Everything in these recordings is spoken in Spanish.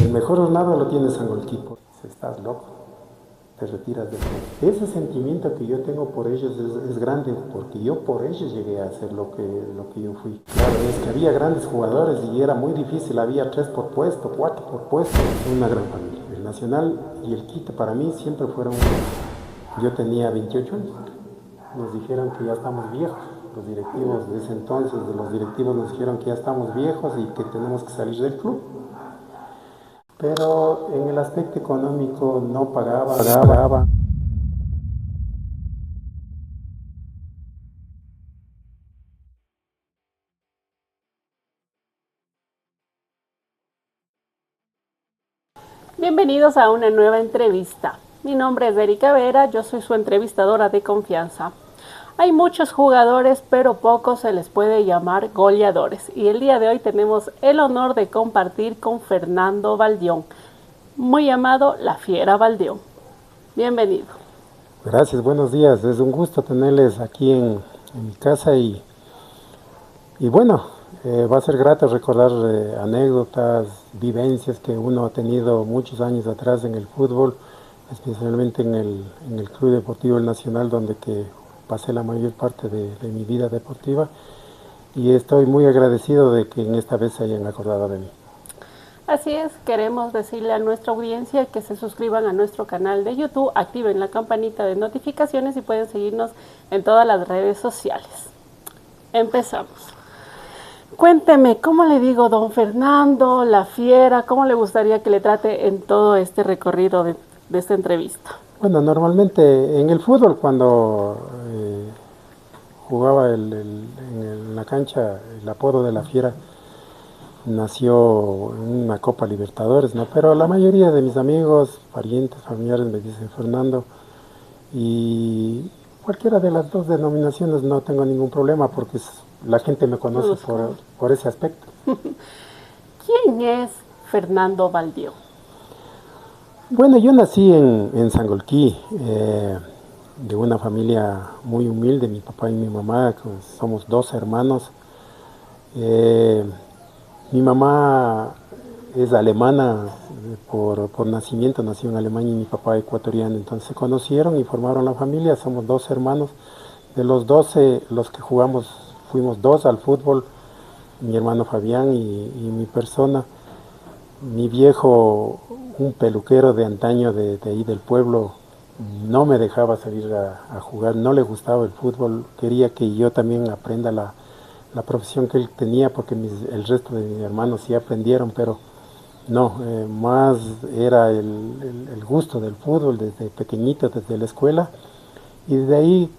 El mejor hornado lo tiene Sangolquí. Estás loco, te retiras de todo. Ese sentimiento que yo tengo por ellos es grande, porque yo por ellos llegué a hacer lo que yo fui. Claro, es que había grandes jugadores y era muy difícil, había 3 por puesto, 4 por puesto, una gran familia. El Nacional y el Quito para mí siempre fueron. Yo tenía 28 años, nos dijeron que ya estamos viejos. Los directivos de ese entonces, los directivos nos dijeron que ya estamos viejos y que tenemos que salir del club. Pero en el aspecto económico no pagaba. Bienvenidos a una nueva entrevista. Mi nombre es Erika Vera, yo soy su entrevistadora de confianza. Hay muchos jugadores, pero pocos se les puede llamar goleadores. Y el día de hoy tenemos el honor de compartir con Fernando Baldión, muy llamado La Fiera Baldión. Bienvenido. Gracias, buenos días. Es un gusto tenerles aquí en mi casa y bueno, va a ser grato recordar anécdotas, vivencias que uno ha tenido muchos años atrás en el fútbol, especialmente en el Club Deportivo El Nacional, donde que pasé la mayor parte de mi vida deportiva, y estoy muy agradecido de que en esta vez se hayan acordado de mí. Así es, queremos decirle a nuestra audiencia que se suscriban a nuestro canal de YouTube, activen la campanita de notificaciones y pueden seguirnos en todas las redes sociales. Empezamos. Cuénteme, ¿cómo le digo don Fernando, La Fiera? ¿Cómo le gustaría que le trate en todo este recorrido de esta entrevista? Bueno, normalmente en el fútbol, cuando jugaba en la cancha, el apodo de La Fiera nació en una Copa Libertadores, ¿no? Pero la mayoría de mis amigos, parientes, familiares me dicen Fernando, y cualquiera de las dos denominaciones no tengo ningún problema porque la gente me conoce por ese aspecto. ¿Quién es Fernando Baldión? Bueno, yo nací en Sangolquí, de una familia muy humilde, mi papá y mi mamá, somos 2 hermanos. Mi mamá es alemana por nacimiento, nació en Alemania, y mi papá ecuatoriano, entonces se conocieron y formaron la familia. Somos 2 hermanos, de los 12 los que jugamos fuimos 2 al fútbol, mi hermano Fabián y mi persona. Mi viejo, un peluquero de antaño de ahí del pueblo, no me dejaba salir a jugar, no le gustaba el fútbol, quería que yo también aprenda la profesión que él tenía, porque el resto de mis hermanos sí aprendieron, pero no, más era el gusto del fútbol desde pequeñito, desde la escuela, y de ahí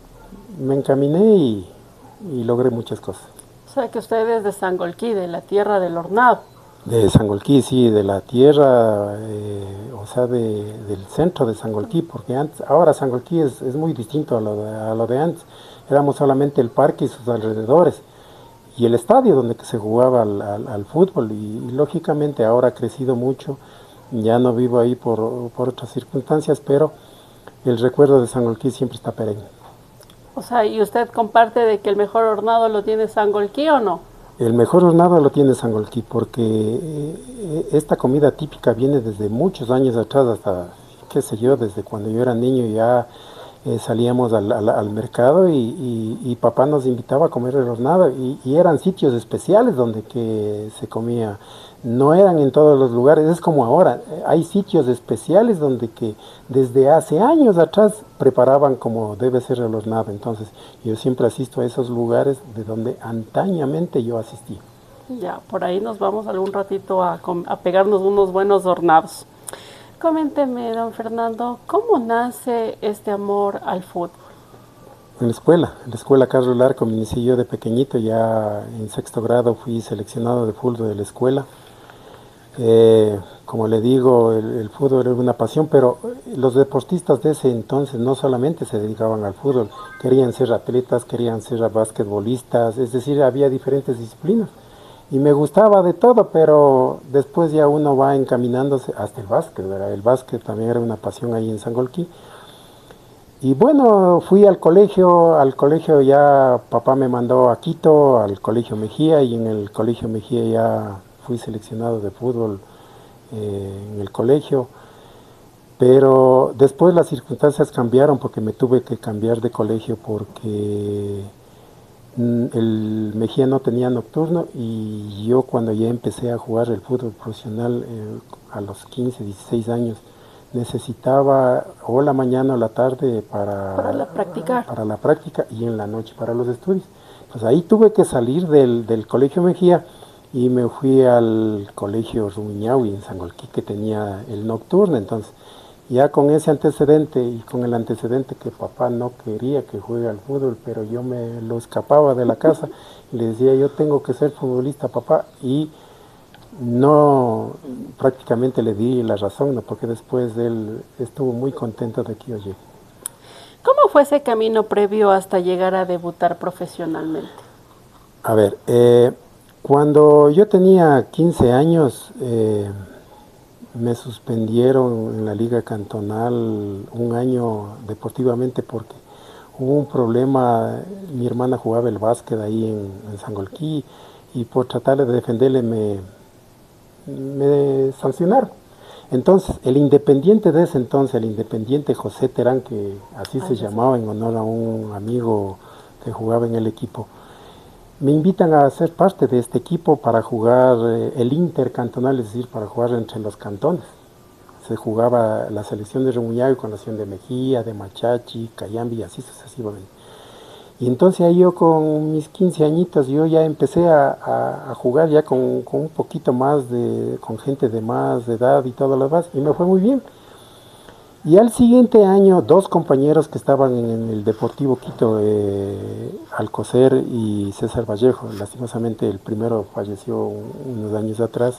me encaminé y logré muchas cosas. O sea que usted es de Sangolquí, de la tierra del hornado. De Sangolquí, sí, de la tierra, o sea, del centro de Sangolquí, porque ahora Sangolquí es muy distinto a lo de antes. Éramos solamente el parque y sus alrededores, y el estadio donde se jugaba al fútbol, y lógicamente ahora ha crecido mucho. Ya no vivo ahí por otras circunstancias, pero el recuerdo de Sangolquí siempre está perenne. O sea, ¿y usted comparte de que el mejor hornado lo tiene Sangolquí o no? El mejor hornado lo tiene Sangolquí, porque esta comida típica viene desde muchos años atrás, hasta, qué sé yo, desde cuando yo era niño ya salíamos al mercado y papá nos invitaba a comer el hornado, y eran sitios especiales donde que se comía. No eran en todos los lugares, es como ahora, hay sitios especiales donde que desde hace años atrás preparaban como debe ser el hornado. Entonces yo siempre asisto a esos lugares de donde antañamente yo asistí. Ya, por ahí nos vamos algún ratito a pegarnos unos buenos hornados. Coménteme, don Fernando, ¿cómo nace este amor al fútbol? En la escuela Carlos Larco me inicié yo de pequeñito, ya en 6º grado fui seleccionado de fútbol de la escuela. Como le digo, el fútbol era una pasión, pero los deportistas de ese entonces no solamente se dedicaban al fútbol, querían ser atletas, querían ser basquetbolistas, es decir, había diferentes disciplinas. Y me gustaba de todo, pero después ya uno va encaminándose hasta el básquet, ¿verdad? El básquet también era una pasión ahí en Sangolquí. Y bueno, fui al colegio ya papá me mandó a Quito, al colegio Mejía, y en el colegio Mejía ya fui seleccionado de fútbol en el colegio, pero después las circunstancias cambiaron porque me tuve que cambiar de colegio porque el Mejía no tenía nocturno y yo cuando ya empecé a jugar el fútbol profesional a los 15, 16 años, necesitaba o la mañana o la tarde para la práctica y en la noche para los estudios. Pues ahí tuve que salir del colegio Mejía y me fui al colegio Rumiñahui en Sangolquí que tenía el nocturno. Entonces ya con ese antecedente y con el antecedente que papá no quería que juegue al fútbol, pero yo me lo escapaba de la casa y le decía yo tengo que ser futbolista papá, y no, prácticamente le di la razón, ¿no? Porque después él estuvo muy contento de que yo llegue. ¿Cómo fue ese camino previo hasta llegar a debutar profesionalmente? A ver, cuando yo tenía 15 años, me suspendieron en la liga cantonal un año deportivamente porque hubo un problema. Mi hermana jugaba el básquet ahí en Sangolquí y por tratar de defenderle me sancionaron. Entonces, el Independiente de ese entonces, el Independiente José Terán, que así se llamaba en honor a un amigo que jugaba en el equipo, me invitan a ser parte de este equipo para jugar el intercantonal, es decir, para jugar entre los cantones. Se jugaba la selección de Remuñahui con la selección de Mejía, de Machachi, Cayambi y así sucesivamente. Y entonces ahí yo con mis 15 añitos, yo ya empecé a jugar ya con un poquito más con gente de más edad y todo lo demás, y me fue muy bien. Y al siguiente año, dos compañeros que estaban en el Deportivo Quito, Alcocer y César Vallejo, lastimosamente el primero falleció unos años atrás.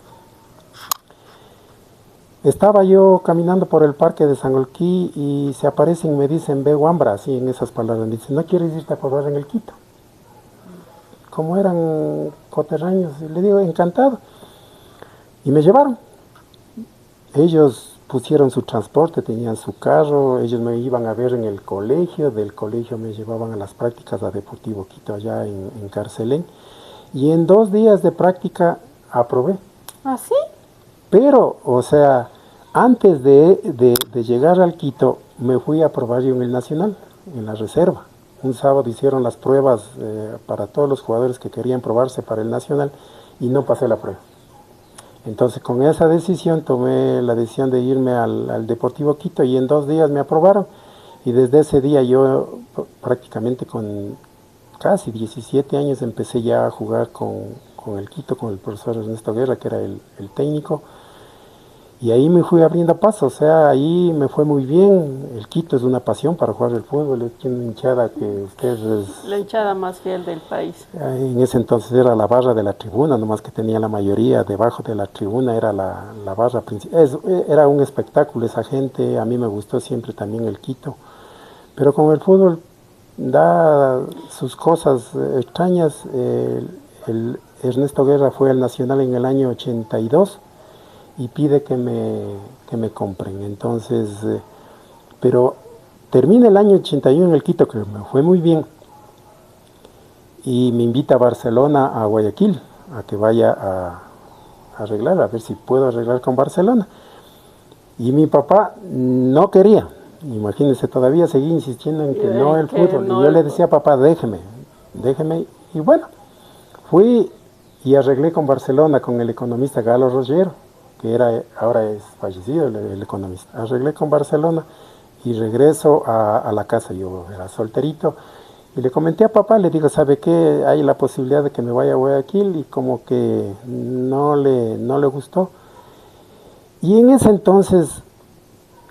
Estaba yo caminando por el parque de Sangolquí y se aparecen y me dicen, ve Wambra, así en esas palabras, me dicen, ¿no quieres irte a probar en el Quito? Como eran coterráneos, y le digo, encantado. Y me llevaron. Ellos pusieron su transporte, tenían su carro, ellos me iban a ver en el colegio, del colegio me llevaban a las prácticas a Deportivo Quito allá en Carcelén, y en 2 días de práctica aprobé. ¿Ah, sí? Pero, o sea, antes de llegar al Quito, me fui a probar yo en el Nacional, en la reserva. Un sábado hicieron las pruebas para todos los jugadores que querían probarse para el Nacional y no pasé la prueba. Entonces con esa decisión tomé la decisión de irme al Deportivo Quito y en 2 días me aprobaron. Y desde ese día yo prácticamente con casi 17 años empecé ya a jugar con el Quito, con el profesor Ernesto Guerra, que era el técnico. Y ahí me fui abriendo paso, o sea, ahí me fue muy bien. El Quito es una pasión para jugar el fútbol, tiene una hinchada que ustedes... La hinchada más fiel del país. En ese entonces era la barra de la tribuna, nomás que tenía la mayoría, debajo de la tribuna era la barra principal. Era un espectáculo esa gente, a mí me gustó siempre también el Quito. Pero como el fútbol da sus cosas extrañas, el Ernesto Guerra fue al Nacional en el año 82 y pide que me compren. Entonces, pero termina el año 81 en el Quito, que me fue muy bien, y me invita a Barcelona, a Guayaquil, a que vaya a arreglar, a ver si puedo arreglar con Barcelona. Y mi papá no quería, imagínense, todavía seguía insistiendo en que no el fútbol. Y yo le decía, papá, déjeme. Y bueno, fui y arreglé con Barcelona, con el economista Galo Rogero, que ahora es fallecido el economista. Arreglé con Barcelona y regreso a la casa. Yo era solterito y le comenté a papá, le digo, ¿sabe qué? Hay la posibilidad de que me vaya a Guayaquil, y como que no le gustó. Y en ese entonces,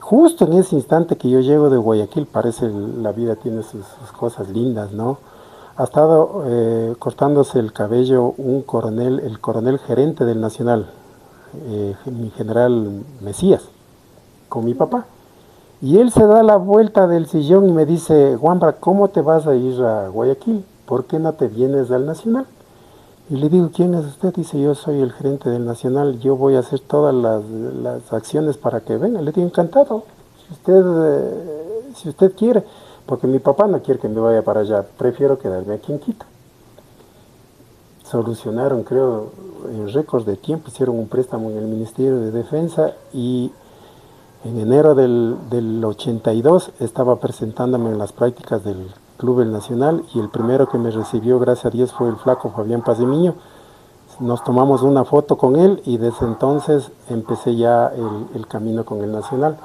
justo en ese instante que yo llego de Guayaquil, parece la vida tiene sus cosas lindas, ¿no? Ha estado cortándose el cabello el coronel gerente del Nacional, mi general Mesías, con mi papá. Y él se da la vuelta del sillón y me dice, Wambra, ¿cómo te vas a ir a Guayaquil? ¿Por qué no te vienes al Nacional? Y le digo, ¿quién es usted? Dice, yo soy el gerente del Nacional, yo voy a hacer todas las acciones para que venga. Le digo, encantado, si usted quiere, porque mi papá no quiere que me vaya para allá, prefiero quedarme aquí en Quito. solucionaron, creo, en récord de tiempo, hicieron un préstamo en el Ministerio de Defensa y en enero del 82 estaba presentándome en las prácticas del Club El Nacional y el primero que me recibió, gracias a Dios, fue el flaco Fabián Pazimiño. Nos tomamos una foto con él y desde entonces empecé ya el camino con el Nacional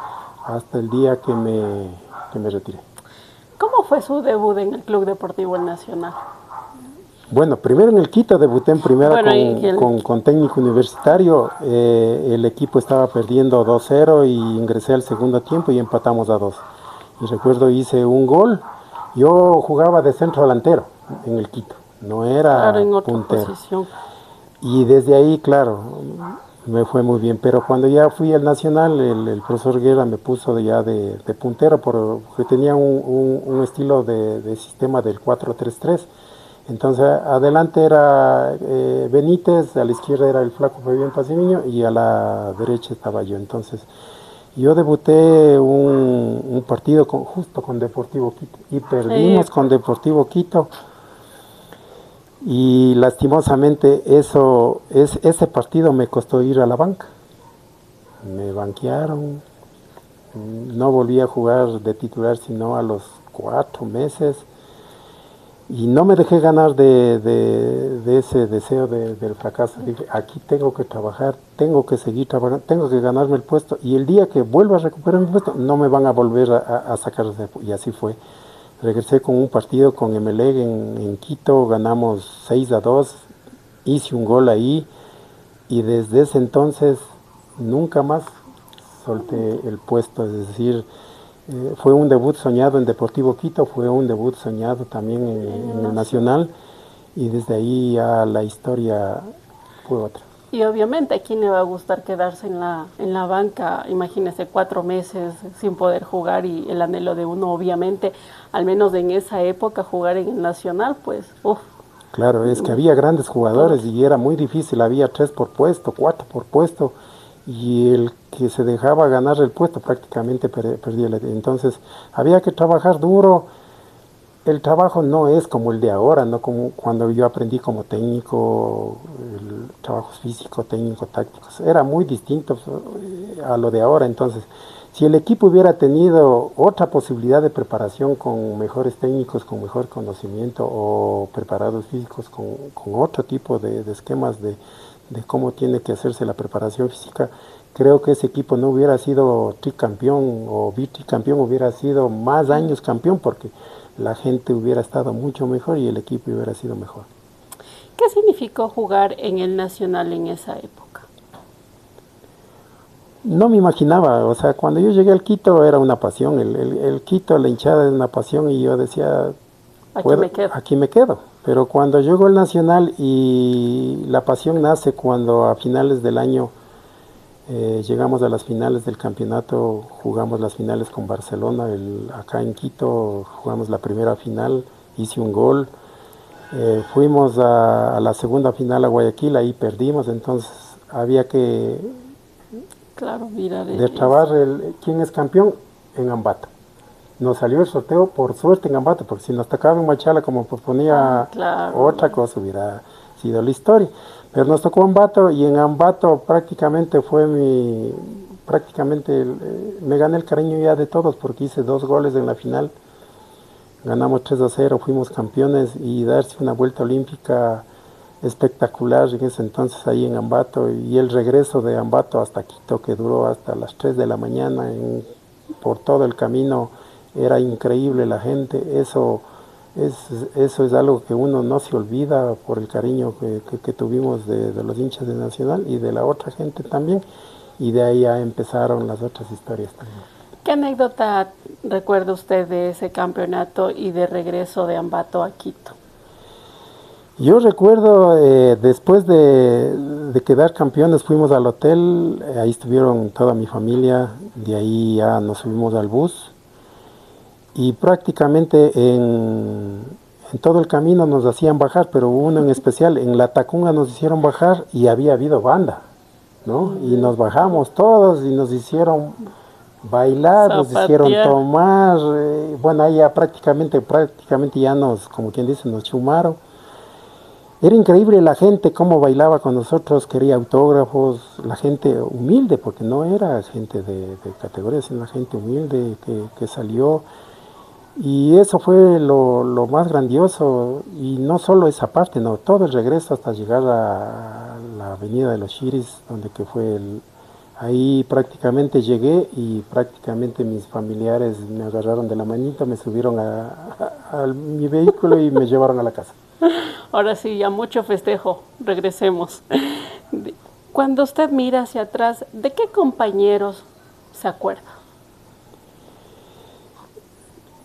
hasta el día que me retiré. ¿Cómo fue su debut en el Club Deportivo El Nacional? Bueno, primero en el Quito debuté en primera con técnico universitario. El equipo estaba perdiendo 2-0 y ingresé al segundo tiempo y empatamos a 2. Y recuerdo hice un gol. Yo jugaba de centro delantero en el Quito, no era en otra puntero. Posición. Y desde ahí, claro, me fue muy bien. Pero cuando ya fui al Nacional, el profesor Guerra me puso ya de puntero porque tenía un estilo de sistema del 4-3-3. Entonces adelante era Benítez, a la izquierda era el flaco Fabián Pazimiño y a la derecha estaba yo. Entonces yo debuté un partido justo con Deportivo Quito y perdimos con Deportivo Quito y lastimosamente ese partido me costó ir a la banca. Me banquearon, no volví a jugar de titular sino a los 4 meses. Y no me dejé ganar de ese deseo del fracaso. Dije, aquí tengo que trabajar, tengo que seguir trabajando, tengo que ganarme el puesto. Y el día que vuelva a recuperar mi puesto, no me van a volver a sacar. Y así fue. Regresé con un partido con Emelec en Quito, ganamos 6-2, hice un gol ahí. Y desde ese entonces, nunca más solté el puesto. Es decir, fue un debut soñado en Deportivo Quito, fue un debut soñado también en el Nacional y desde ahí ya la historia fue otra. Y obviamente, ¿a quién le va a gustar quedarse en la banca? Imagínese 4 meses sin poder jugar y el anhelo de uno, obviamente, al menos en esa época, jugar en el Nacional, pues, uff. Claro, es que había grandes jugadores y era muy difícil, había 3 por puesto, 4 por puesto y el que se dejaba ganar el puesto prácticamente perdía. Entonces había que trabajar duro. El trabajo no es como el de ahora, no como cuando yo aprendí como técnico, el trabajo físico, técnico, tácticos, era muy distinto a lo de ahora. Entonces, si el equipo hubiera tenido otra posibilidad de preparación con mejores técnicos, con mejor conocimiento o preparados físicos con otro tipo de esquemas de cómo tiene que hacerse la preparación física, creo que ese equipo no hubiera sido tricampeón o bitricampeón, hubiera sido más años campeón porque la gente hubiera estado mucho mejor y el equipo hubiera sido mejor. ¿Qué significó jugar en el Nacional en esa época? No me imaginaba, o sea, cuando yo llegué al Quito era una pasión, el Quito, la hinchada es una pasión y yo decía, aquí me quedo. Pero cuando llegó el Nacional y la pasión nace cuando a finales del año llegamos a las finales del campeonato, jugamos las finales con Barcelona, acá en Quito jugamos la primera final, hice un gol, fuimos a la segunda final a Guayaquil, ahí perdimos, entonces había que destrabar quién es campeón en Ambato. Nos salió el sorteo por suerte en Ambato, porque si nos tocaba en Machala como proponía otra cosa hubiera sido la historia. Pero nos tocó Ambato y en Ambato prácticamente me gané el cariño ya de todos porque hice 2 goles en la final. Ganamos 3-0, fuimos campeones y darse una vuelta olímpica espectacular en ese entonces ahí en Ambato y el regreso de Ambato hasta Quito que duró hasta las 3 de la mañana por todo el camino. Era increíble la gente, eso es algo que uno no se olvida por el cariño que tuvimos de los hinchas de Nacional y de la otra gente también, y de ahí ya empezaron las otras historias también. ¿Qué anécdota recuerda usted de ese campeonato y de regreso de Ambato a Quito? Yo recuerdo, después de quedar campeones fuimos al hotel, ahí estuvieron toda mi familia, de ahí ya nos subimos al bus. Y prácticamente en todo el camino nos hacían bajar, pero uno en especial, en la Tacunga nos hicieron bajar y había habido banda, ¿no? Y nos bajamos todos y nos hicieron bailar, nos hicieron tomar, bueno, ahí ya prácticamente ya nos, como quien dice, nos chumaron. Era increíble la gente, cómo bailaba con nosotros, quería autógrafos, la gente humilde, porque no era gente de categoría, sino la gente humilde que salió. Y eso fue lo más grandioso, y no solo esa parte, no, todo el regreso hasta llegar a la avenida de los Chiris, donde que fue ahí prácticamente llegué y prácticamente mis familiares me agarraron de la manita, me subieron a mi vehículo y me llevaron a la casa. Ahora sí, ya mucho festejo, regresemos. Cuando usted mira hacia atrás, ¿de qué compañeros se acuerda?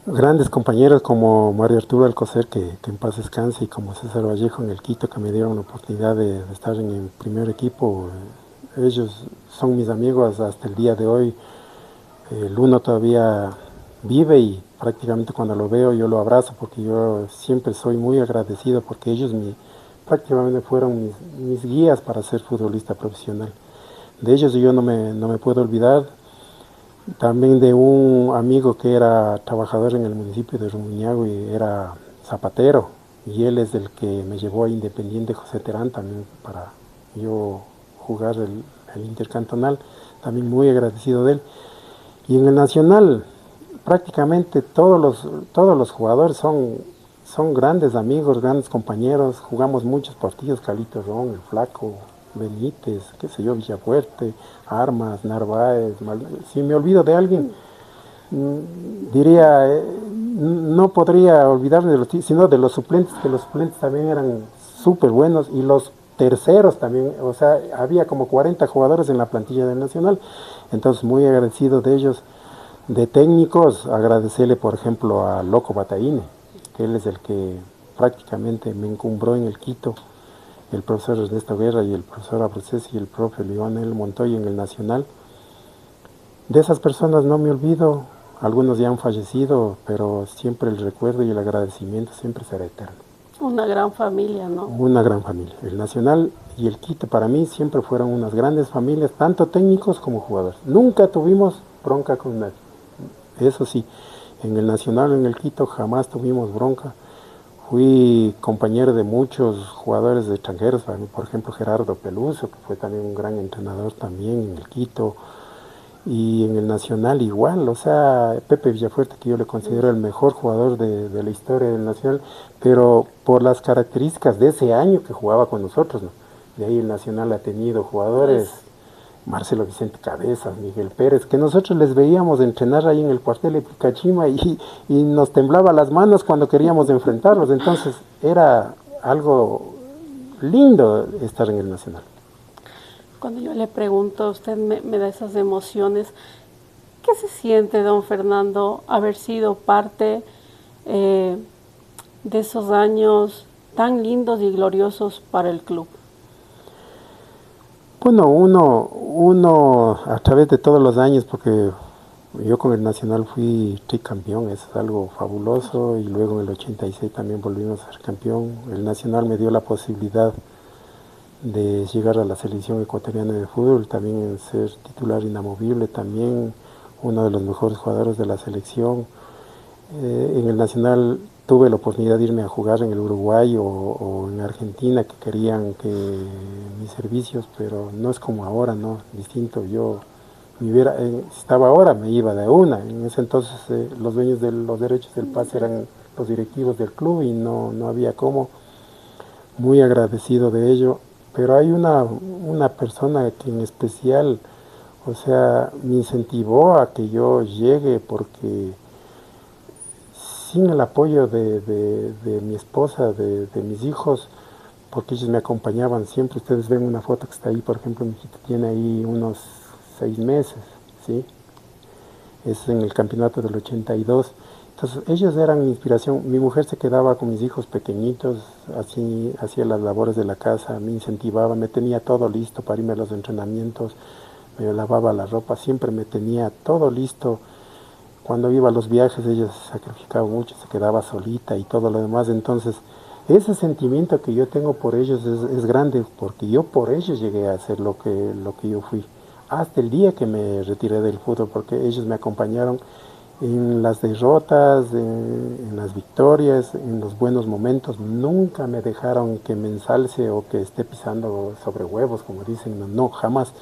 Grandes compañeros como Mario Arturo Alcocer, que en paz descanse, y como César Vallejo en el Quito, que me dieron la oportunidad de estar en el primer equipo. Ellos son mis amigos hasta el día de hoy. El uno todavía vive y prácticamente cuando lo veo yo lo abrazo, porque yo siempre soy muy agradecido, porque ellos prácticamente fueron mis guías para ser futbolista profesional. De ellos yo no me puedo olvidar. También de un amigo que era trabajador en el municipio de Rumiñahui, y era zapatero, y él es el que me llevó a Independiente José Terán también para yo jugar el intercantonal, también muy agradecido de él. Y en el Nacional prácticamente todos los jugadores son grandes amigos, grandes compañeros, jugamos muchos partidos, Calito Ron, el Flaco, Benítez, qué sé yo, Villafuerte, Armas, Narváez. Si me olvido de alguien, diría, no podría olvidarme de los, sino de los suplentes, que los suplentes también eran súper buenos, y los terceros también, o sea, había como 40 jugadores en la plantilla del Nacional, entonces muy agradecido de ellos. De técnicos, agradecerle por ejemplo a Loco Bataine, que él es el que prácticamente me encumbró en el Quito, el profesor Ernesto Guerra y el profesor Abrucés y el profe Lionel Montoya en el Nacional. De esas personas no me olvido, algunos ya han fallecido, pero siempre el recuerdo y el agradecimiento siempre será eterno. Una gran familia, ¿no? Una gran familia. El Nacional y el Quito para mí siempre fueron unas grandes familias, tanto técnicos como jugadores. Nunca tuvimos bronca con nadie. Eso sí, en el Nacional, en el Quito, jamás tuvimos bronca. Fui compañero de muchos jugadores extranjeros, por ejemplo Gerardo Peluso, que fue también un gran entrenador también en el Quito, y en el Nacional igual, o sea, Pepe Villafuerte, que yo le considero el mejor jugador de la historia del Nacional, pero por las características de ese año que jugaba con nosotros, ¿no? De ahí el Nacional ha tenido jugadores, Marcelo Vicente Cabezas, Miguel Pérez, que nosotros les veíamos entrenar ahí en el cuartel de Picachima y nos temblaba las manos cuando queríamos enfrentarlos. Entonces era algo lindo estar en el Nacional. Cuando yo le pregunto, usted me da esas emociones. ¿Qué se siente, don Fernando, haber sido parte de esos años tan lindos y gloriosos para el club? Bueno, uno a través de todos los años, porque yo con el Nacional fui tricampeón, eso es algo fabuloso, y luego en el 86 también volvimos a ser campeón. El Nacional me dio la posibilidad de llegar a la selección ecuatoriana de fútbol, también ser titular inamovible, también uno de los mejores jugadores de la selección. En el Nacional tuve la oportunidad de irme a jugar en el Uruguay o en Argentina, que querían que mis servicios, pero no es como ahora, ¿no? Distinto. Yo si estaba ahora, me iba de una. En ese entonces los dueños de los derechos del pase eran los directivos del club y no había cómo. Muy agradecido de ello. Pero hay una persona que en especial, o sea, me incentivó a que yo llegue, porque sin el apoyo de mi esposa, de mis hijos, porque ellos me acompañaban siempre. Ustedes ven una foto que está ahí, por ejemplo, mi hijita tiene ahí unos 6 meses, ¿sí? Es en el campeonato del 82. Entonces ellos eran mi inspiración. Mi mujer se quedaba con mis hijos pequeñitos, así hacía las labores de la casa, me incentivaba, me tenía todo listo para irme a los entrenamientos, me lavaba la ropa, siempre me tenía todo listo. Cuando iba a los viajes ella se sacrificaba mucho, se quedaba solita y todo lo demás. Entonces ese sentimiento que yo tengo por ellos es grande, porque yo por ellos llegué a ser lo que yo fui, hasta el día que me retiré del fútbol, porque ellos me acompañaron En las derrotas, en las victorias, en los buenos momentos, nunca me dejaron que me ensalce o que esté pisando sobre huevos, como dicen, no, no, jamás.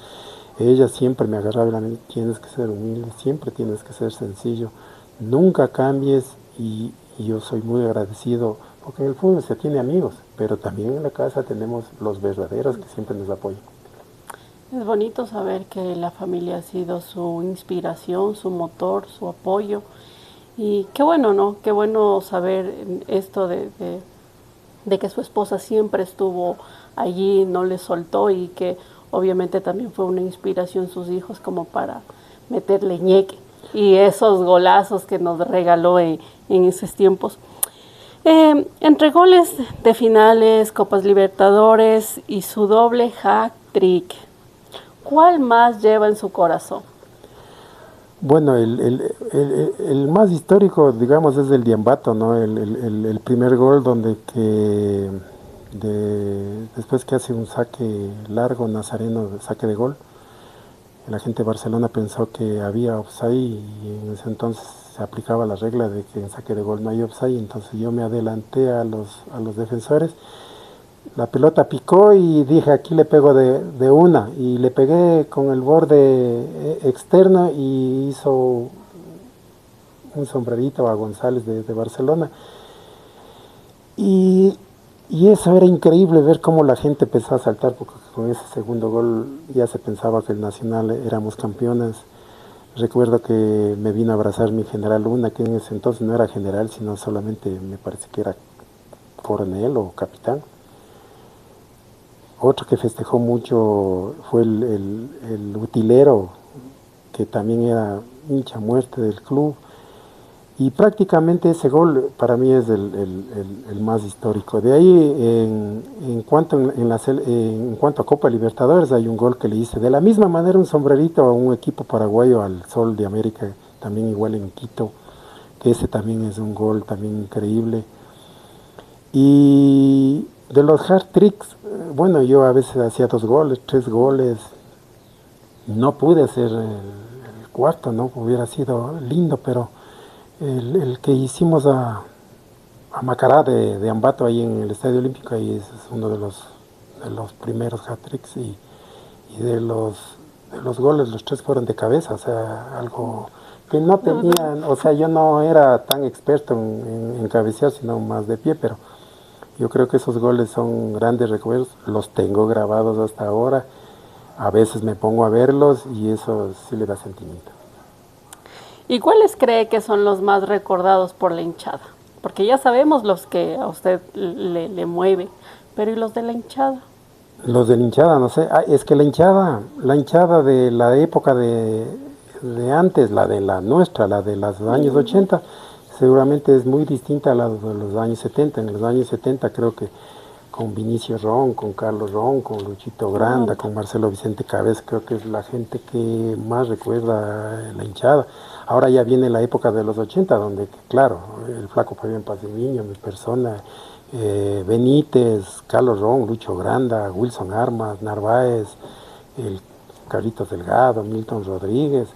Ella siempre me agarraba y la mano, tienes que ser humilde, siempre tienes que ser sencillo, nunca cambies y yo soy muy agradecido, porque en el fútbol se tiene amigos, pero también en la casa tenemos los verdaderos que siempre nos apoyan. Es bonito saber que la familia ha sido su inspiración, su motor, su apoyo. Y qué bueno, ¿no? Qué bueno saber esto de que su esposa siempre estuvo allí, no le soltó y que obviamente también fue una inspiración sus hijos como para meterle ñeque. Y esos golazos que nos regaló en esos tiempos. Entre goles de finales, Copas Libertadores y su doble hat-trick, ¿cuál más lleva en su corazón? Bueno, el más histórico, digamos, es el de Ambato, ¿no? El primer gol donde después que hace un saque largo, Nazareno, saque de gol, la gente de Barcelona pensó que había offside y en ese entonces se aplicaba la regla de que en saque de gol no hay offside, entonces yo me adelanté a los defensores, la pelota picó y dije aquí le pego de una y le pegué con el borde externo y hizo un sombrerito a González de Barcelona y, y eso era increíble ver cómo la gente empezó a saltar porque con ese segundo gol ya se pensaba que el Nacional éramos campeones. Recuerdo que me vino a abrazar mi general Luna, que en ese entonces no era general, sino solamente me parece que era coronel o capitán. Otro que festejó mucho fue el utilero, que también era hincha muerte del club. Y prácticamente ese gol para mí es el más histórico. De ahí, en cuanto a Copa Libertadores, hay un gol que le hice de la misma manera, un sombrerito a un equipo paraguayo, al Sol de América, también igual en Quito, que ese también es un gol también increíble. Y de los hard tricks, bueno, yo a veces hacía 2 goles, 3 goles, no pude hacer el cuarto, ¿no? Hubiera sido lindo, pero el que hicimos a Macará de Ambato ahí en el Estadio Olímpico, ahí es uno de los primeros hat-tricks y de los goles, los 3 fueron de cabeza, o sea, algo que no tenían, o sea, yo no era tan experto en cabecear, sino más de pie, pero yo creo que esos goles son grandes recuerdos, los tengo grabados hasta ahora, a veces me pongo a verlos y eso sí le da sentimiento. ¿Y cuáles cree que son los más recordados por la hinchada? Porque ya sabemos los que a usted le mueven, pero ¿y los de la hinchada? Los de la hinchada, no sé, es que la hinchada de la época de antes, la de la nuestra, la de los años 80, seguramente es muy distinta a la de los años 70. En los años 70 creo que con Vinicio Ron, con Carlos Ron, con Luchito Granda, con Marcelo Vicente Cabeza, creo que es la gente que más recuerda la hinchada. Ahora ya viene la época de los 80, donde, claro, el flaco Fabián Pazmiño, mi persona, Benítez, Carlos Ron, Lucho Granda, Wilson Armas, Narváez, el Carlitos Delgado, Milton Rodríguez.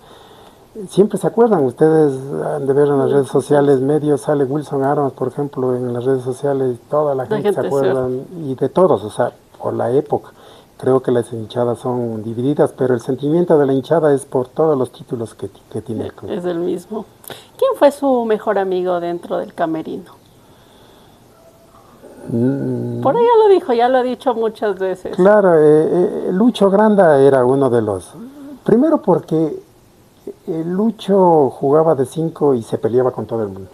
Siempre se acuerdan, ustedes han de ver en las redes sociales, medios, sale Wilson Armas, por ejemplo, en las redes sociales, toda la gente se acuerda, y de todos, o sea, por la época. Creo que las hinchadas son divididas, pero el sentimiento de la hinchada es por todos los títulos que tiene el club. Es el mismo. ¿Quién fue su mejor amigo dentro del camerino? Por ahí ya lo dijo, ya lo ha dicho muchas veces. Claro, Lucho Granda era uno de los... Primero porque Lucho jugaba de 5 y se peleaba con todo el mundo.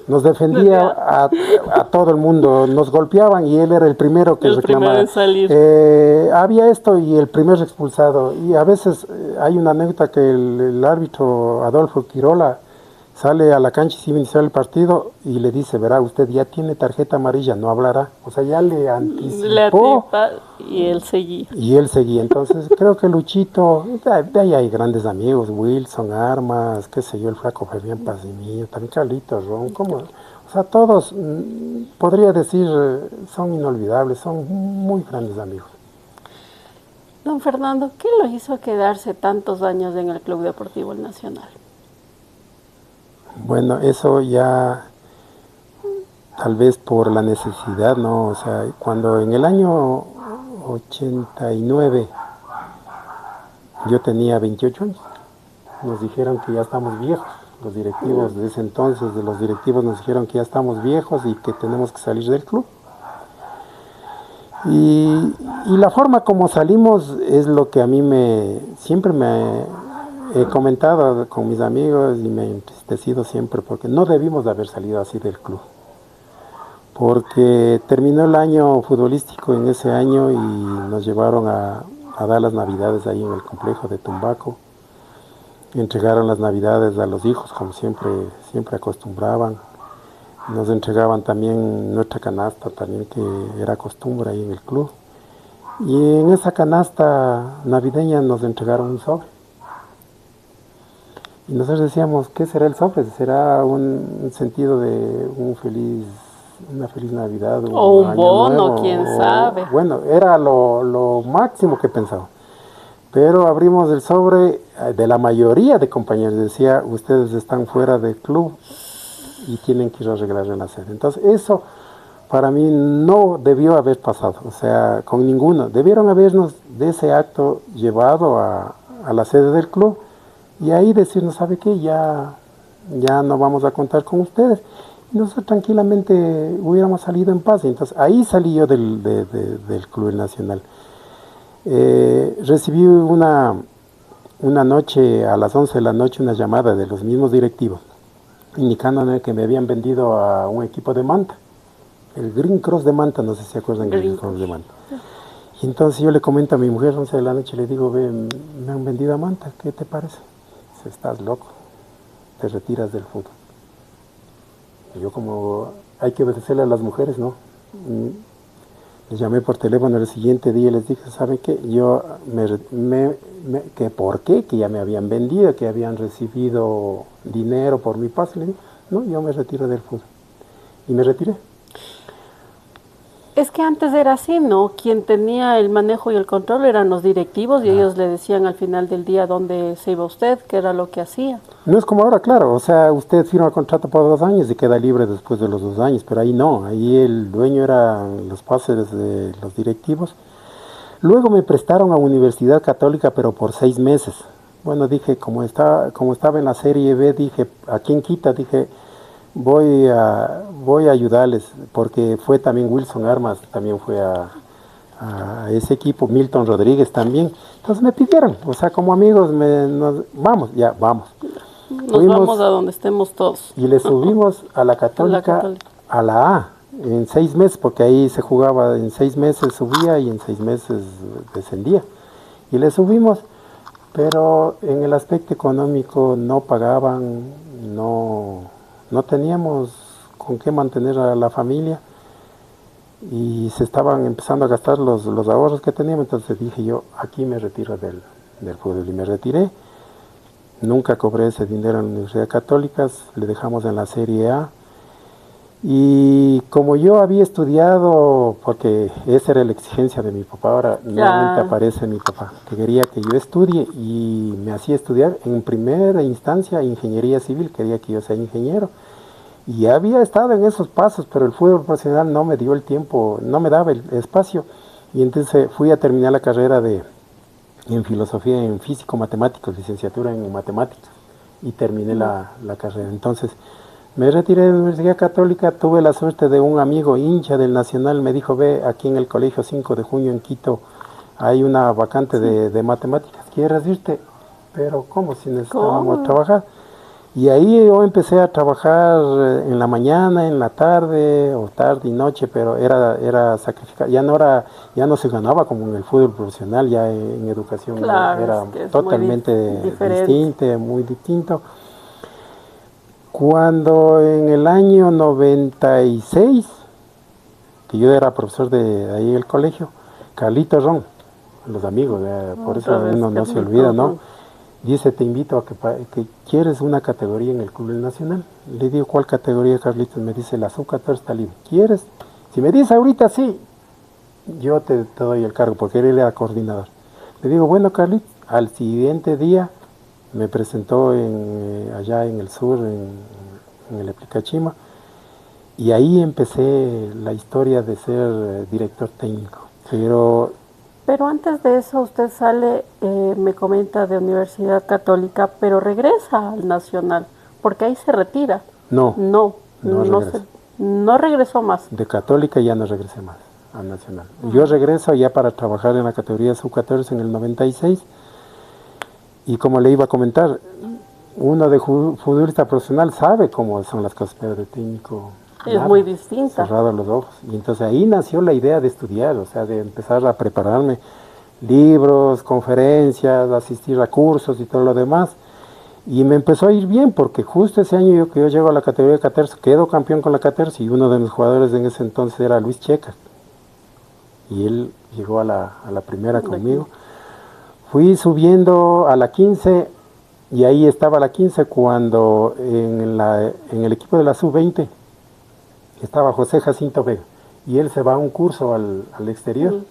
Nos defendía a todo el mundo, nos golpeaban y él era el primero que reclamaba. Había esto y el primer expulsado. Y a veces hay una anécdota que el árbitro Adolfo Quirola sale a la cancha sin iniciar el partido y le dice, verá, usted ya tiene tarjeta amarilla, no hablará. O sea, ya le anticipó. Y él seguía. Y él seguía. Entonces, creo que Luchito, de ahí hay grandes amigos, Wilson Armas, qué sé yo, el flaco Fabián Pazmiño, también Carlitos Ron, ¿cómo? O sea, todos, podría decir, son inolvidables, son muy grandes amigos. Don Fernando, ¿qué lo hizo quedarse tantos años en el Club Deportivo El Nacional? Bueno, eso ya tal vez por la necesidad, ¿no? O sea, cuando en el año 89 yo tenía 28 años, nos dijeron que ya estamos viejos. Los directivos de ese entonces, de los directivos nos dijeron que ya estamos viejos y que tenemos que salir del club. Y la forma como salimos es lo que a mí siempre me he comentado con mis amigos y me he entristecido siempre porque no debimos de haber salido así del club. Porque terminó el año futbolístico en ese año y nos llevaron a dar las navidades ahí en el complejo de Tumbaco. Entregaron las navidades a los hijos como siempre acostumbraban. Nos entregaban también nuestra canasta, también que era costumbre ahí en el club. Y en esa canasta navideña nos entregaron un sobre. Y nosotros decíamos, ¿qué será el sobre? ¿Será un sentido de una feliz Navidad? O un año bono, nuevo? quién sabe. Bueno, era lo máximo que pensaba. Pero abrimos el sobre de la mayoría de compañeros. Decía, ustedes están fuera del club y tienen que ir a arreglar la sede. Entonces, eso para mí no debió haber pasado, o sea, con ninguno. Debieron habernos de ese acto llevado a la sede del club y ahí decirnos, ¿sabe qué? Ya no vamos a contar con ustedes. Y nosotros tranquilamente hubiéramos salido en paz. Entonces, ahí salí yo del Club Nacional. Recibí una noche, a las 11 de la noche, una llamada de los mismos directivos indicándome que me habían vendido a un equipo de Manta, el Green Cross de Manta, no sé si se acuerdan del Green Cross de Manta. Y entonces yo le comento a mi mujer, 11 de la noche, le digo, ve, me han vendido a Manta, ¿qué te parece? Dice, estás loco, te retiras del fútbol. Y yo como, hay que obedecerle a las mujeres, ¿no? Les llamé por teléfono el siguiente día y les dije, ¿saben qué? Yo que ¿por qué? Que ya me habían vendido, que habían recibido dinero por mi pase. Le dije, no, yo me retiro del fútbol. Y me retiré. Es que antes era así, ¿no? Quien tenía el manejo y el control eran los directivos y ellos le decían al final del día dónde se iba usted, qué era lo que hacía. No es como ahora, claro, o sea, usted firma contrato por 2 años y queda libre después de los 2 años, pero ahí no, ahí el dueño eran los pases de los directivos. Luego me prestaron a Universidad Católica, pero por 6 meses. Bueno, dije, como estaba en la Serie B, dije, ¿a quién quita? Dije, voy a ayudarles, porque fue también Wilson Armas, también fue a ese equipo, Milton Rodríguez también. Entonces me pidieron, o sea, como amigos, vamos, ya, vamos. Nos vamos a donde estemos todos. Y le subimos a la Católica, a la A, en 6 meses, porque ahí se jugaba, en 6 meses subía y en 6 meses descendía. Y le subimos, pero en el aspecto económico no pagaban, no teníamos con qué mantener a la familia y se estaban empezando a gastar los ahorros que teníamos. Entonces dije yo, aquí me retiro del fútbol y me retiré. Nunca cobré ese dinero en la Universidad Católica, le dejamos en la Serie A. Y como yo había estudiado, porque esa era la exigencia de mi papá, ahora nuevamente aparece mi papá, que quería que yo estudie y me hacía estudiar en primera instancia ingeniería civil, quería que yo sea ingeniero. Y había estado en esos pasos, pero el fútbol profesional no me dio el tiempo, no me daba el espacio. Y entonces fui a terminar la carrera en filosofía, en físico-matemáticos, licenciatura en matemáticas, y terminé la carrera. Entonces me retiré de la Universidad Católica, tuve la suerte de un amigo hincha del Nacional, me dijo, ve, aquí en el Colegio 5 de Junio en Quito hay una vacante de matemáticas, ¿quieres irte? Pero ¿cómo? Si necesitábamos trabajar. Y ahí yo empecé a trabajar en la mañana, en la tarde, o tarde y noche, pero era sacrificar. Ya no se ganaba como en el fútbol profesional, ya en educación era totalmente distinto, muy distinto. Cuando en el año 96, que yo era profesor de ahí en el colegio, Carlito Ron, los amigos, por eso uno no se olvida, ¿no? Dice, te invito a que quieres una categoría en el Club Nacional. Le digo, ¿cuál categoría, Carlitos? Me dice, la sub-14 está libre. ¿Quieres? Si me dices ahorita sí, yo te doy el cargo, porque él era coordinador. Le digo, bueno, Carlitos, al siguiente día me presentó allá en el sur, en en el Eplicachima, y ahí empecé la historia de ser director técnico. Pero antes de eso usted sale, me comenta, de Universidad Católica, pero regresa al Nacional, porque ahí se retira. No No regresó más. De Católica ya no regresé más al Nacional. Yo regreso ya para trabajar en la categoría sub-14 en el 96, y como le iba a comentar, uno de futbolista profesional sabe cómo son las cosas, pero de técnico es muy distinta. Cerrado los ojos. Y entonces ahí nació la idea de estudiar, o sea, de empezar a prepararme libros, conferencias, asistir a cursos y todo lo demás. Y me empezó a ir bien, porque justo ese año que yo llego a la categoría Caterzo, quedo campeón con la Caterzo, y uno de mis jugadores en ese entonces era Luis Checa. Y él llegó a la primera conmigo. Fui subiendo a la 15, y ahí estaba la 15 cuando en el equipo de la sub-20 estaba José Jacinto Vega, y él se va a un curso al exterior.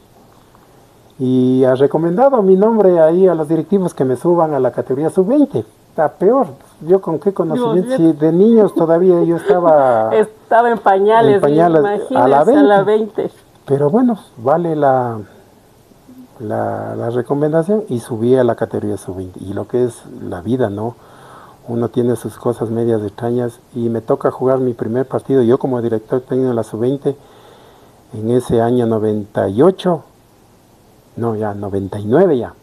Y ha recomendado mi nombre ahí a los directivos que me suban a la categoría sub-20. Está peor. Yo con qué conocimiento, si de niños todavía yo estaba en pañales, a la 20. A la 20. Pero bueno, vale la recomendación, y subí a la categoría sub-20. Y lo que es la vida, ¿no? Uno tiene sus cosas medias extrañas, y me toca jugar mi primer partido, yo como director técnico de la sub-20, en ese año 98, no, ya 99 ya,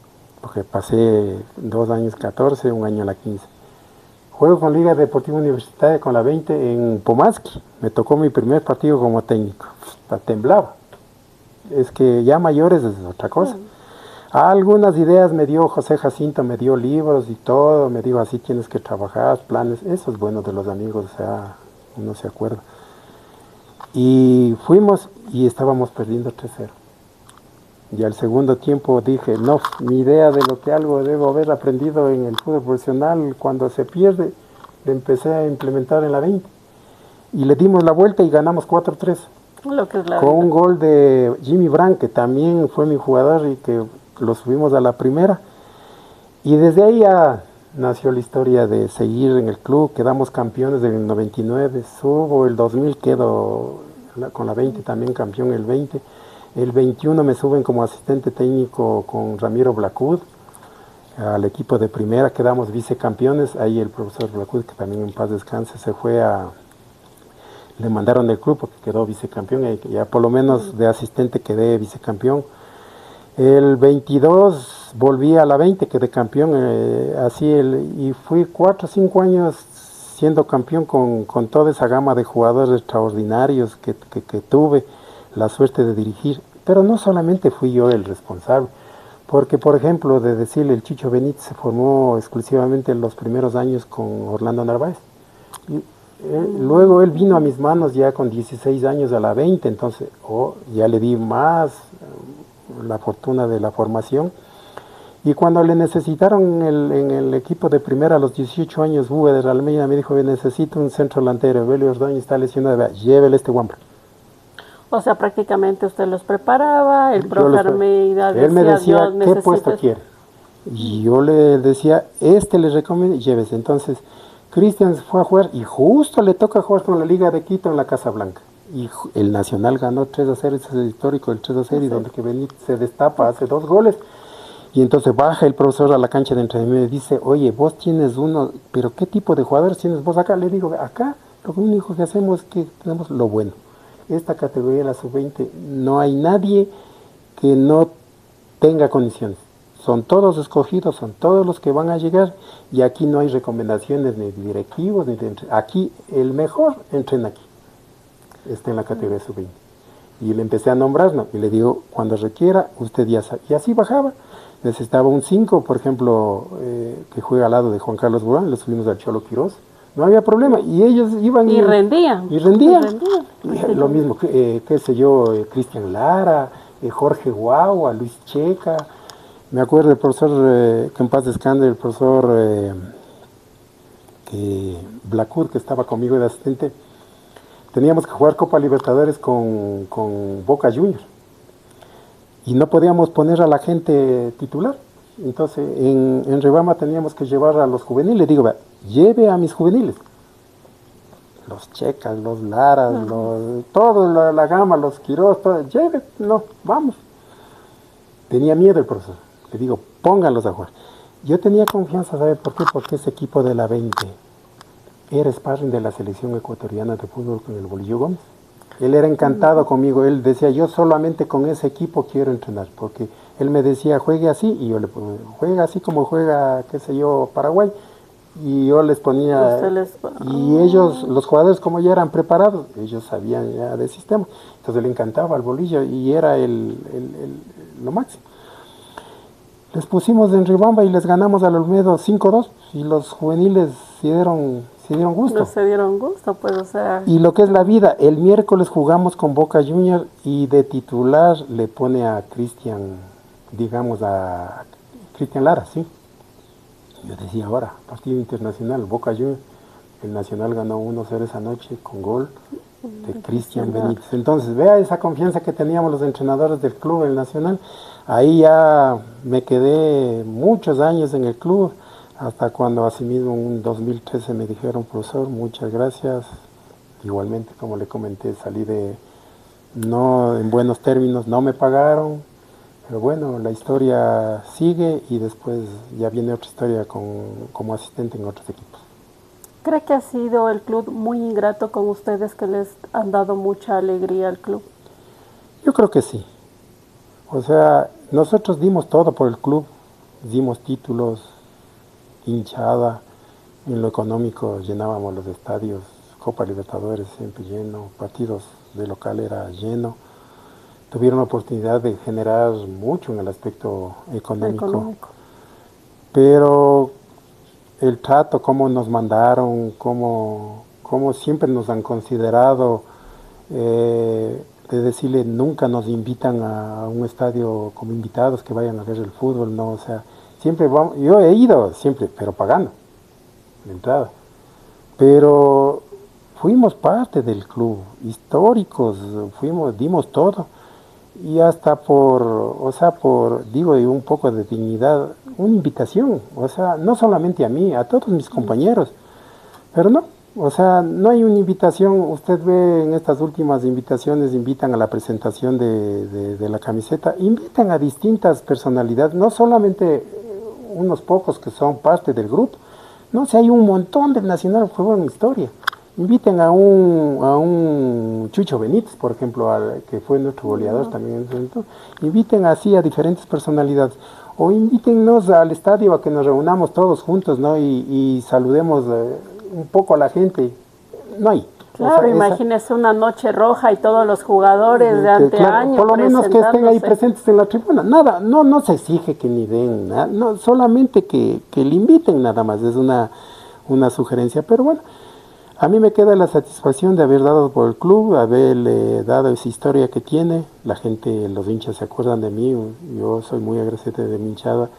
porque pasé 2 años 14, un año la 15. Juego con Liga Deportiva Universitaria con la 20 en Pomaski. Me tocó mi primer partido como técnico. Temblaba. Es que ya mayores es otra cosa. Algunas ideas me dio José Jacinto, me dio libros y todo, me dijo así tienes que trabajar, planes. Eso es bueno de los amigos, o sea, uno se acuerda. Y fuimos y estábamos perdiendo 3-0. Y al segundo tiempo dije, no, mi idea de lo que algo debo haber aprendido en el fútbol profesional cuando se pierde, le empecé a implementar en la 20. Y le dimos la vuelta y ganamos 4-3. Con un gol de Jimmy Brand, que también fue mi jugador y que lo subimos a la primera. Y desde ahí ya nació la historia de seguir en el club. Quedamos campeones del 99, subo el 2000, quedo con la 20 también campeón el 20. El 21 me suben como asistente técnico con Ramiro Blacud al equipo de primera, quedamos vicecampeones. Ahí el profesor Blacud, que también en paz descanse, se fue le mandaron del club porque quedó vicecampeón, y ya por lo menos de asistente quedé vicecampeón. El 22 volví a la 20, quedé campeón, y fui 4 o 5 años siendo campeón con toda esa gama de jugadores extraordinarios que tuve la suerte de dirigir. Pero no solamente fui yo el responsable, porque por ejemplo, de decirle, el Chicho Benítez se formó exclusivamente en los primeros años con Orlando Narváez. Luego él vino a mis manos ya con 16 años a la 20, entonces ya le di más la fortuna de la formación. Y cuando le necesitaron en el equipo de primera a los 18 años, Uwe de Almeida me dijo, necesito un centro delantero, Evelio Ordóñez está lesionado, llévele este guambre. O sea, prácticamente usted los preparaba, el profe Almeida decía, él me decía, ¿qué puesto quiere? Y yo le decía, le recomiendo, llévese. Entonces, Cristian fue a jugar, y justo le toca jugar con la Liga de Quito en la Casa Blanca. Y el Nacional ganó 3-0, ese es el histórico, el 3-0, y donde que Benítez se destapa, hace 2 goles. Y entonces baja el profesor a la cancha de entrenamiento y dice, oye, vos tienes uno, pero ¿qué tipo de jugadores tienes vos acá? Le digo, acá lo único que hacemos es que tenemos lo bueno. Esta categoría, la sub-20, no hay nadie que no tenga condiciones. Son todos escogidos, son todos los que van a llegar, y aquí no hay recomendaciones ni de directivos, ni de aquí el mejor entrena aquí. Está en la categoría sub-20. Y le empecé a nombrar, y le digo, cuando requiera, usted ya sabe. Y así bajaba. Necesitaba un 5, por ejemplo, que juega al lado de Juan Carlos Burán, lo subimos al Cholo Quirós. No había problema, y ellos iban y rendían. Lo mismo, qué sé yo, Cristian Lara, Jorge Guagua, Luis Checa. Me acuerdo del profesor, que en paz descanse, el profesor Blacud, que estaba conmigo de asistente. Teníamos que jugar Copa Libertadores con Boca Juniors. Y no podíamos poner a la gente titular. Entonces, en Rebama teníamos que llevar a los juveniles. Digo, lleve a mis juveniles. los Checas, los Laras, todo, la gama, los Quirós, todo, lleve, no, vamos. Tenía miedo el profesor. Le digo, pónganlos a jugar. Yo tenía confianza, ¿sabe por qué? Porque ese equipo de la 20 era sparring de la selección ecuatoriana de fútbol con el Bolillo Gómez. Él era encantado conmigo. Él decía, yo solamente con ese equipo quiero entrenar. Porque él me decía, juegue así. Y yo le ponía, juega así como juega, qué sé yo, Paraguay. Y yo les ponía... Y ellos, los jugadores como ya eran preparados, ellos sabían ya del sistema. Entonces le encantaba al Bolillo y era lo máximo. Les pusimos en Riobamba y les ganamos al Olmedo 5-2 y los juveniles se dieron gusto. No se dieron gusto, pues, o sea... Y lo que es la vida, el miércoles jugamos con Boca Juniors y de titular le pone a Cristian, digamos a Cristian Lara, ¿sí? Yo decía ahora, partido internacional, Boca Juniors, el Nacional ganó 1-0 esa noche con gol de Cristian Benítez. Entonces, vea esa confianza que teníamos los entrenadores del club, el Nacional. Ahí ya me quedé muchos años en el club, hasta cuando asimismo en 2013 me dijeron, profesor, muchas gracias. Igualmente, como le comenté, salí no en buenos términos, no me pagaron, pero bueno, la historia sigue y después ya viene otra historia como asistente en otros equipos. ¿Cree que ha sido el club muy ingrato con ustedes, que les han dado mucha alegría al club? Yo creo que sí. O sea, nosotros dimos todo por el club, dimos títulos, hinchada, en lo económico llenábamos los estadios, Copa Libertadores siempre lleno, partidos de local era lleno, tuvieron la oportunidad de generar mucho en el aspecto económico. Pero el trato, cómo nos mandaron, cómo siempre nos han considerado, de decirle, nunca nos invitan a un estadio como invitados que vayan a ver el fútbol, no, o sea, siempre vamos, yo he ido siempre, pero pagando la entrada, pero fuimos parte del club, históricos, dimos todo, y hasta digo, un poco de dignidad, una invitación, o sea, no solamente a mí, a todos mis compañeros, pero no. O sea, no hay una invitación, usted ve en estas últimas invitaciones, invitan a la presentación de la camiseta, invitan a distintas personalidades, no solamente unos pocos que son parte del grupo, no sé, hay un montón del Nacional de Fútbol en historia. Inviten a un Chucho Benítez, por ejemplo, que fue nuestro goleador también en ese momento, inviten así a diferentes personalidades, o invítennos al estadio a que nos reunamos todos juntos, ¿no? Y saludemos un poco a la gente, no hay. Claro, o sea, imagínese una noche roja y todos los jugadores de anteaño, por lo menos que estén ahí presentes en la tribuna, nada, no se exige que ni den nada, no, solamente que le inviten nada más, es una sugerencia, pero bueno, a mí me queda la satisfacción de haber dado por el club, haberle dado esa historia que tiene, la gente, los hinchas se acuerdan de mí, yo soy muy agradecido de mi hinchada,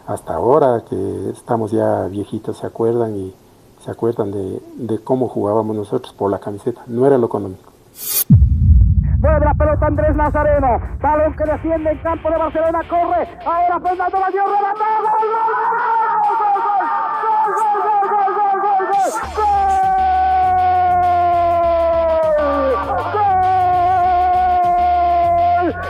hasta ahora que estamos ya viejitos se acuerdan de cómo jugábamos nosotros por la camiseta, no era lo económico. Mueve la pelota Andrés Nazareno, balón que defiende en campo de Barcelona, corre, ahora Fernando la dio, remató,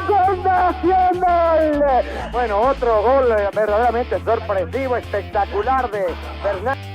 ¡Gol Nacional! Bueno, otro gol verdaderamente sorpresivo, espectacular de Fernando.